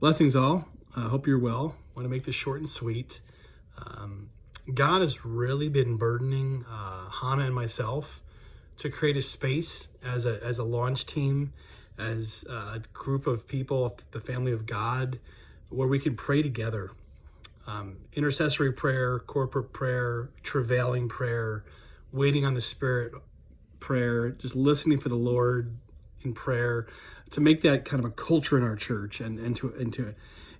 Blessings all. I hope you're well. I want to make this short and sweet. God has really been burdening Hannah and myself to create a space as a launch team, as a group of people, of the family of God, where we can pray together. Intercessory prayer, corporate prayer, travailing prayer, waiting on the Spirit prayer, just listening for the Lord in prayer, to make that kind of a culture in our church and to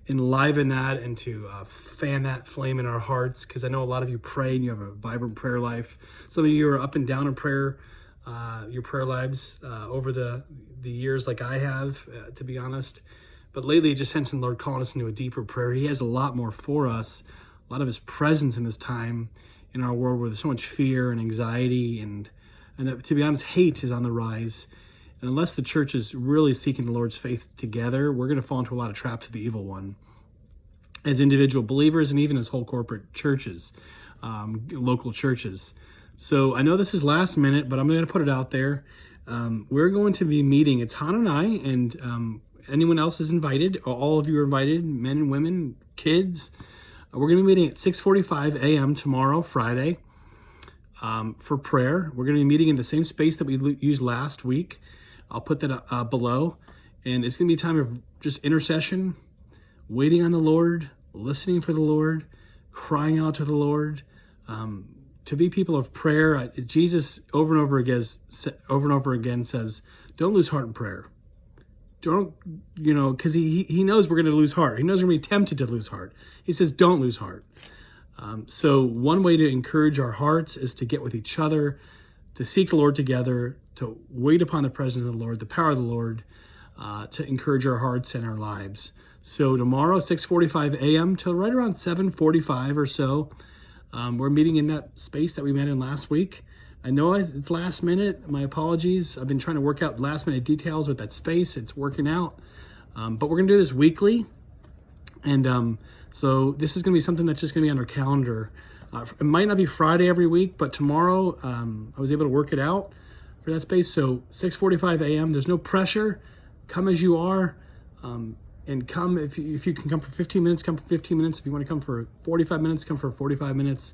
enliven that and to fan that flame in our hearts. Because I know a lot of you pray and you have a vibrant prayer life. Some of you are up and down in prayer, your prayer lives over the years, like I have, to be honest. But lately, just sensing the Lord calling us into a deeper prayer. He has a lot more for us, a lot of His presence in this time in our world where there's so much fear and anxiety and to be honest, hate is on the rise. And unless the church is really seeking the Lord's faith together, we're going to fall into a lot of traps of the evil one as individual believers and even as whole corporate churches, local churches. So I know this is last minute, but I'm going to put it out there. We're going to be meeting. It's Hannah and I, and anyone else is invited. All of you are invited, men and women, kids. We're going to be meeting at 6:45 a.m. tomorrow, Friday, for prayer. We're going to be meeting in the same space that we used last week. I'll put that below. And it's going to be a time of just intercession, waiting on the Lord, listening for the Lord, crying out to the Lord, to be people of prayer. Jesus over and over again says, don't lose heart in prayer. Don't, because he knows we're going to lose heart. He knows we're going to be tempted to lose heart. He says, don't lose heart. So one way to encourage our hearts is to get with each other, to seek the Lord together, to wait upon the presence of the Lord, the power of the Lord, to encourage our hearts and our lives. So tomorrow, 6:45 a.m. till right around 7:45 or so, we're meeting in that space that we met in last week. I know it's last minute. My apologies. I've been trying to work out last minute details with that space. It's working out. But we're going to do this weekly. And so this is going to be something that's just going to be on our calendar. It might not be Friday every week, but tomorrow I was able to work it out for that space. So 6:45 a.m. There's no pressure. Come as you are. And come, if you can come for 15 minutes, come for 15 minutes. If you want to come for 45 minutes, come for 45 minutes.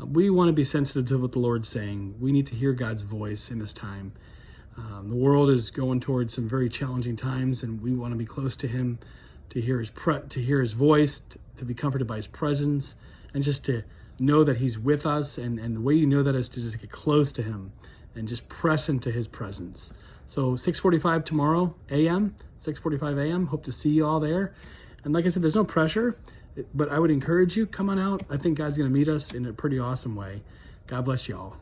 We want to be sensitive to what the Lord's saying. We need to hear God's voice in this time. The world is going towards some very challenging times, and we want to be close to Him, to hear His voice, to be comforted by His presence, and just to know that He's with us. And the way you know that is to just get close to Him and just press into His presence. So 6:45 tomorrow a.m., 6:45 a.m. Hope to see you all there. And like I said, there's no pressure, but I would encourage you, come on out. I think God's going to meet us in a pretty awesome way. God bless you all.